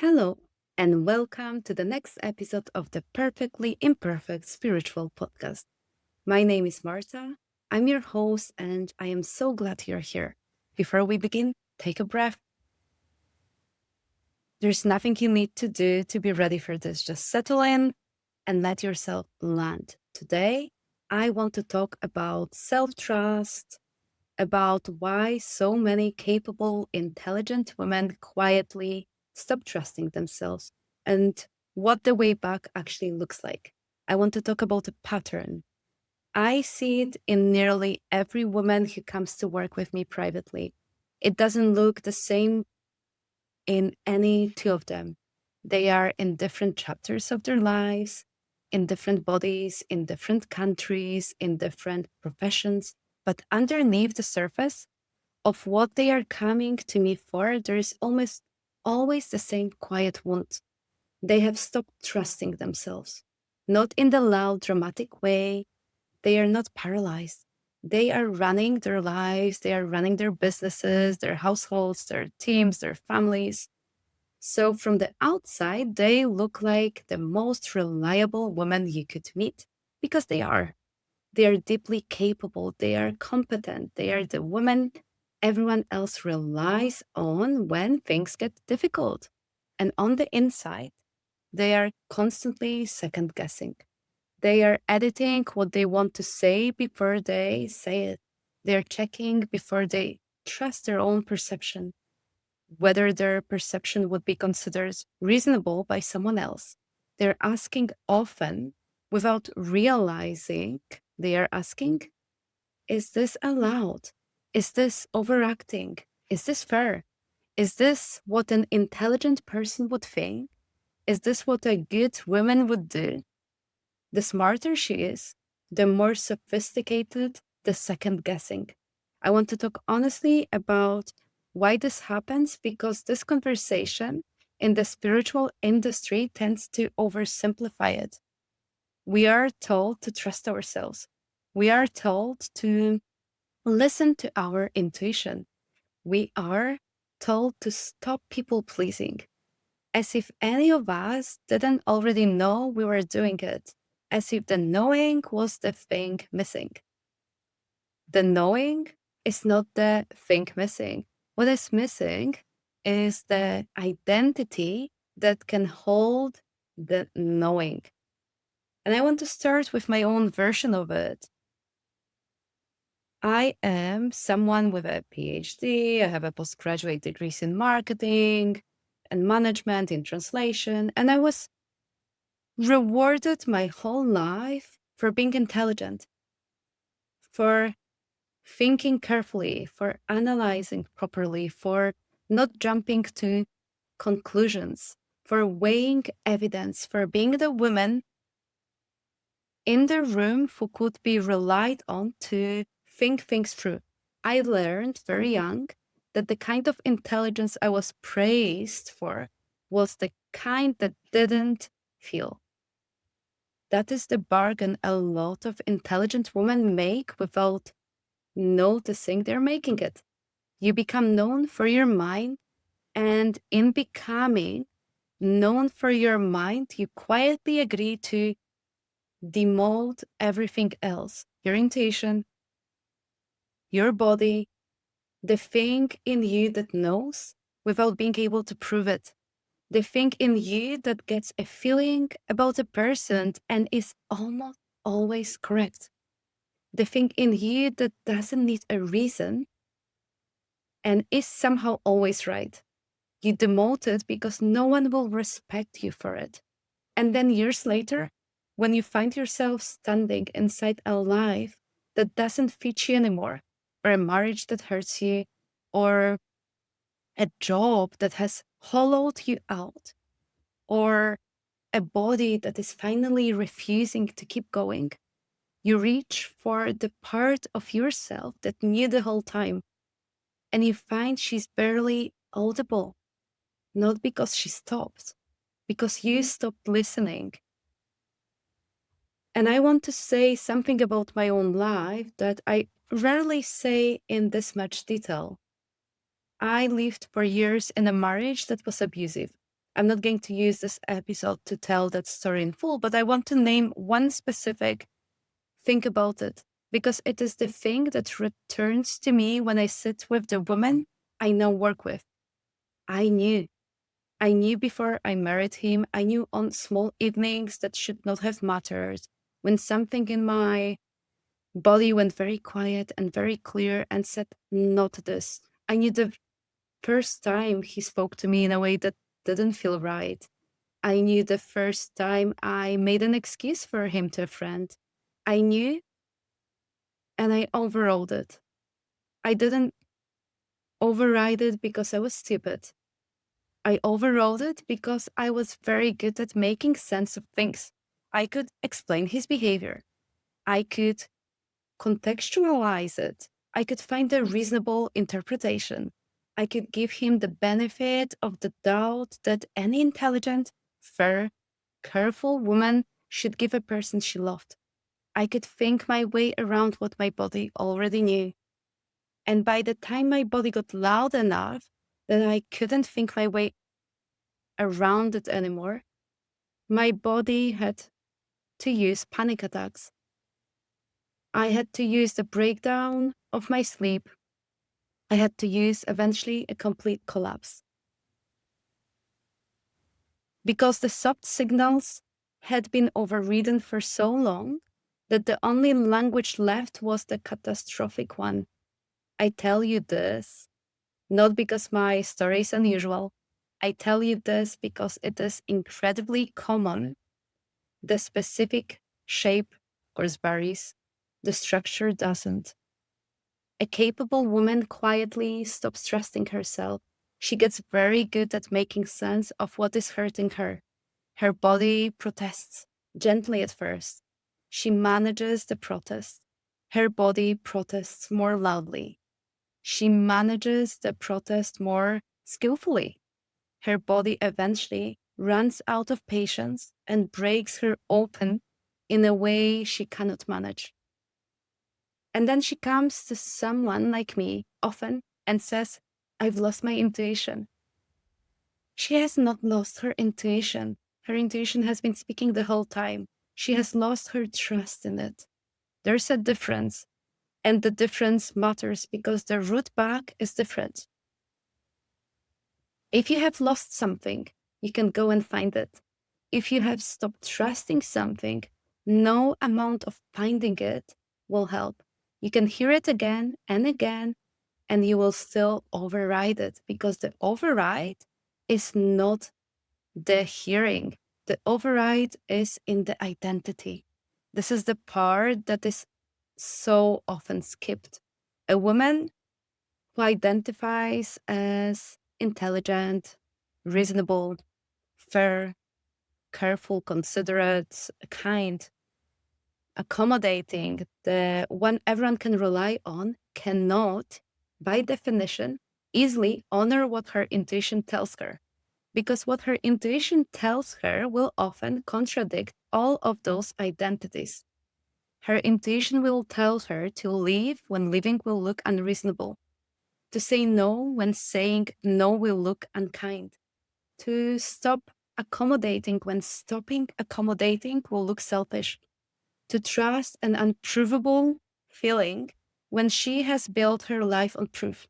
Hello, and welcome to the next episode of the Perfectly Imperfect Spiritual Podcast. My name is Marta. I'm your host, and I am so glad you're here. Before we begin, take a breath. There's nothing you need to do to be ready for this. Just settle in and let yourself land. Today, I want to talk about self trust, about why so many capable, intelligent women quietly stop trusting themselves and what the way back actually looks like. I want to talk about a pattern. I see it in nearly every woman who comes to work with me privately. It doesn't look the same in any two of them. They are in different chapters of their lives, in different bodies, in different countries, in different professions. But underneath the surface of what they are coming to me for, there is almost always the same quiet wound. They have stopped trusting themselves, not in the loud, dramatic way. They are not paralyzed. They are running their lives, they are running their businesses, their households, their teams, their families. So from the outside, they look like the most reliable women you could meet because they are. They are deeply capable, they are competent, they are the women everyone else relies on when things get difficult. And on the inside, they are constantly second guessing. They are editing what they want to say before they say it. They're checking before they trust their own perception, whether their perception would be considered reasonable by someone else. They're asking often without realizing they are asking, is this allowed? Is this overacting? Is this fair? Is this what an intelligent person would think? Is this what a good woman would do? The smarter she is, the more sophisticated the second guessing. I want to talk honestly about why this happens because this conversation in the spiritual industry tends to oversimplify it. We are told to trust ourselves. We are told to listen to our intuition. We are told to stop people pleasing, as if any of us didn't already know we were doing it, as if the knowing was the thing missing. The knowing is not the thing missing. What is missing is the identity that can hold the knowing. And I want to start with my own version of it. I am someone with a PhD. I have a postgraduate degrees in marketing and management in translation. And I was rewarded my whole life for being intelligent, for thinking carefully, for analyzing properly, for not jumping to conclusions, for weighing evidence, for being the woman in the room who could be relied on to think things through. I learned very young that the kind of intelligence I was praised for was the kind that didn't feel. That is the bargain a lot of intelligent women make without noticing they're making it. You become known for your mind, and in becoming known for your mind, you quietly agree to demold everything else, your intuition, your body, the thing in you that knows without being able to prove it, the thing in you that gets a feeling about a person and is almost always correct, the thing in you that doesn't need a reason and is somehow always right. You demote it because no one will respect you for it. And then years later, when you find yourself standing inside a life that doesn't fit you anymore, or a marriage that hurts you, or a job that has hollowed you out, or a body that is finally refusing to keep going, you reach for the part of yourself that knew the whole time, and you find she's barely audible, not because she stopped, because you stopped listening. And I want to say something about my own life that I rarely say in this much detail. I lived for years in a marriage that was abusive. I'm not going to use this episode to tell that story in full, but I want to name one specific thing about it because it is the thing that returns to me when I sit with the woman I now work with. I knew. I knew before I married him. I knew on small evenings that should not have mattered. When something in my body went very quiet and very clear and said, not this. I knew the first time he spoke to me in a way that didn't feel right. I knew the first time I made an excuse for him to a friend. I knew and I overrode it. I didn't override it because I was stupid. I overrode it because I was very good at making sense of things. I could explain his behavior. I could contextualize it. I could find a reasonable interpretation. I could give him the benefit of the doubt that any intelligent, fair, careful woman should give a person she loved. I could think my way around what my body already knew. And by the time my body got loud enough that I couldn't think my way around it anymore, my body had to use panic attacks. I had to use the breakdown of my sleep. I had to use eventually a complete collapse. Because the soft signals had been overridden for so long that the only language left was the catastrophic one. I tell you this not because my story is unusual. I tell you this because it is incredibly common. The specific shape, of course, varies. The structure doesn't. A capable woman quietly stops trusting herself. She gets very good at making sense of what is hurting her. Her body protests, gently at first. She manages the protest. Her body protests more loudly. She manages the protest more skillfully. Her body eventually runs out of patience and breaks her open in a way she cannot manage. And then she comes to someone like me often and says, I've lost my intuition. She has not lost her intuition. Her intuition has been speaking the whole time. She has lost her trust in it. There's a difference. And the difference matters because the root back is different. If you have lost something, you can go and find it. If you have stopped trusting something, no amount of finding it will help. You can hear it again and again, and you will still override it because the override is not the hearing. The override is in the identity. This is the part that is so often skipped. A woman who identifies as intelligent, reasonable, fair, careful, considerate, kind, accommodating, the one everyone can rely on, cannot, by definition, easily honor what her intuition tells her. Because what her intuition tells her will often contradict all of those identities. Her intuition will tell her to leave when leaving will look unreasonable, to say no when saying no will look unkind, to stop accommodating when stopping accommodating will look selfish, to trust an unprovable feeling when she has built her life on proof.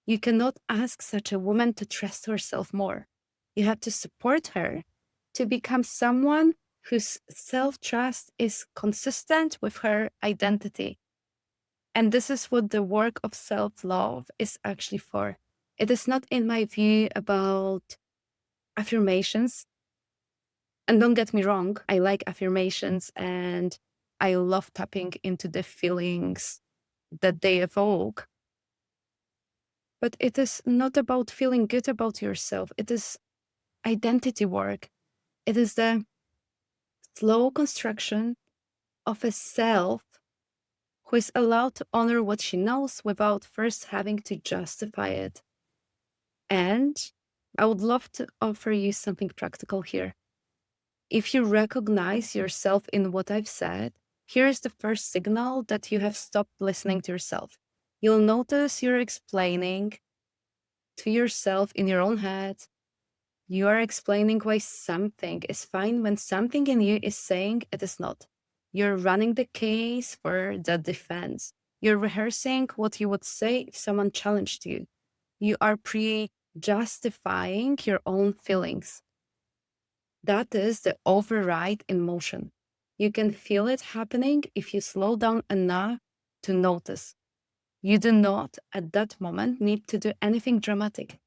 You cannot ask such a woman to trust herself more. You have to support her to become someone whose self-trust is consistent with her identity. And this is what the work of self-love is actually for. It is not, in my view, about affirmations. And don't get me wrong, I like affirmations and I love tapping into the feelings that they evoke. But it is not about feeling good about yourself. It is identity work. It is the slow construction of a self who is allowed to honor what she knows without first having to justify it. And I would love to offer you something practical here. If you recognize yourself in what I've said, here's the first signal that you have stopped listening to yourself. You'll notice you're explaining to yourself in your own head. You are explaining why something is fine when something in you is saying it is not. You're running the case for the defense. You're rehearsing what you would say if someone challenged you. You are pre justifying your own feelings. That is the override in motion. You can feel it happening if you slow down enough to notice. You do not, at that moment, need to do anything dramatic.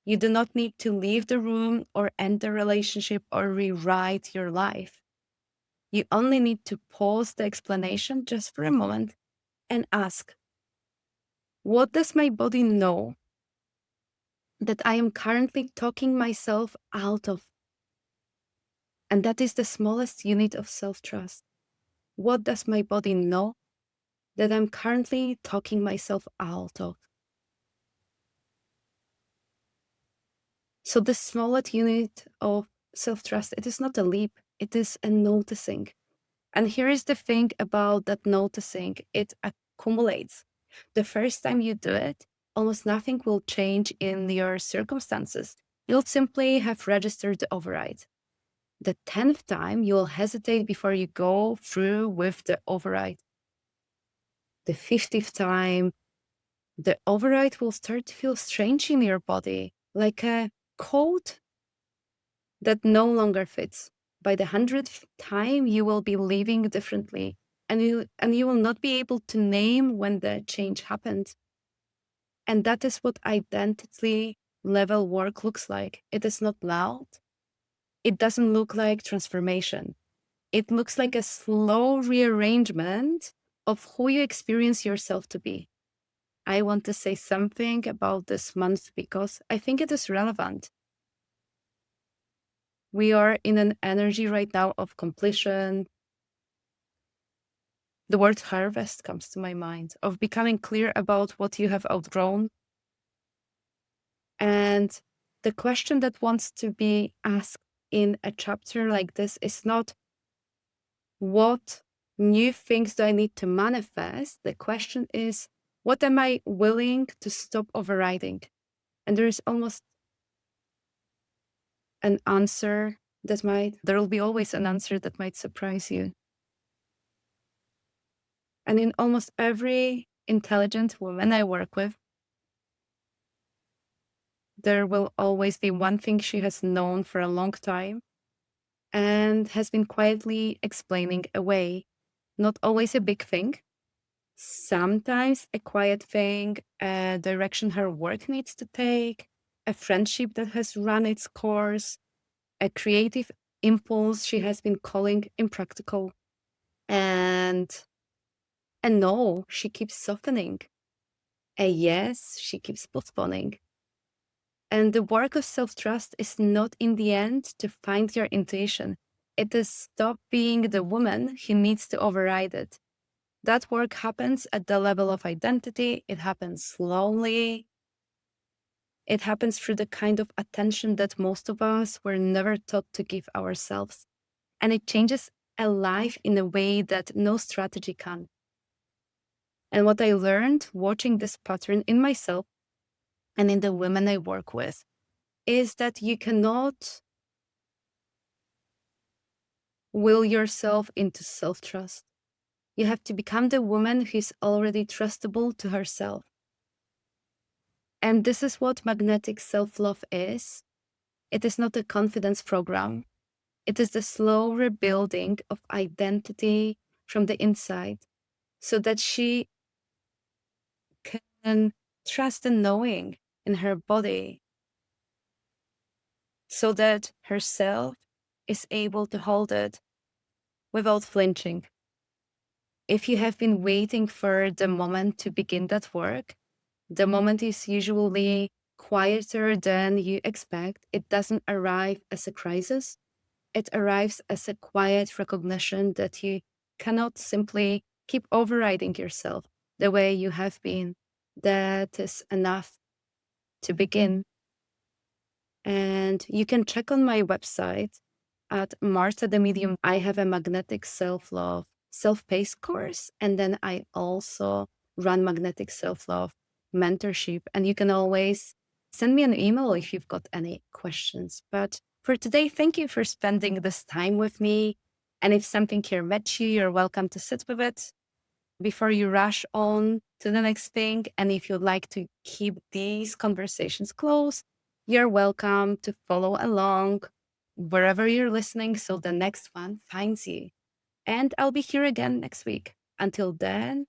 You do not need to leave the room or end the relationship or rewrite your life. You only need to pause the explanation just for a moment and ask, what does my body know that I am currently talking myself out of? And that is the smallest unit of self trust. What does my body know that I'm currently talking myself out of? So, the smallest unit of self trust, it is not a leap, it is a noticing. And here is the thing about that noticing, it accumulates. The first time you do it, almost nothing will change in your circumstances. You'll simply have registered the override. The 10th time, you'll hesitate before you go through with the override. The 50th time, the override will start to feel strange in your body, like a coat that no longer fits. By the 100th time, you will be living differently, and you will not be able to name when the change happened. And that is what identity level work looks like. It is not loud. It doesn't look like transformation. It looks like a slow rearrangement of who you experience yourself to be. I want to say something about this month because I think it is relevant. We are in an energy right now of completion. The word harvest comes to my mind, of becoming clear about what you have outgrown. And the question that wants to be asked in a chapter like this is not what new things do I need to manifest? The question is, what am I willing to stop overriding? And there is almost an answer there will be always an answer that might surprise you. And in almost every intelligent woman I work with, there will always be one thing she has known for a long time and has been quietly explaining away. Not always a big thing, sometimes a quiet thing, a direction her work needs to take, a friendship that has run its course, a creative impulse she has been calling impractical. And a no, she keeps softening. A yes, she keeps postponing. And the work of self trust is not in the end to find your intuition. It is stop being the woman who needs to override it. That work happens at the level of identity. It happens slowly. It happens through the kind of attention that most of us were never taught to give ourselves. And it changes a life in a way that no strategy can. And what I learned watching this pattern in myself and in the women I work with is that you cannot will yourself into self-trust. You have to become the woman who is already trustable to herself. And this is what magnetic self-love is. It is not a confidence program. It is the slow rebuilding of identity from the inside so that she can trust the knowing in her body, so that herself is able to hold it without flinching. If you have been waiting for the moment to begin that work, the moment is usually quieter than you expect. It doesn't arrive as a crisis. It arrives as a quiet recognition that you cannot simply keep overriding yourself the way you have been. That is enough to begin. And you can check on my website at Marta the Medium. I have a magnetic self-love, self-paced course. And then I also run magnetic self-love mentorship. And you can always Send me an email if you've got any questions. But for today, thank you for spending this time with me. And if something here met you, you're welcome to sit with it before you rush on to the next thing. And if you'd like to keep these conversations close, you're welcome to follow along wherever you're listening so the next one finds you. And I'll be here again next week. Until then,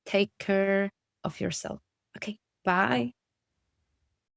take care of yourself. Okay, bye.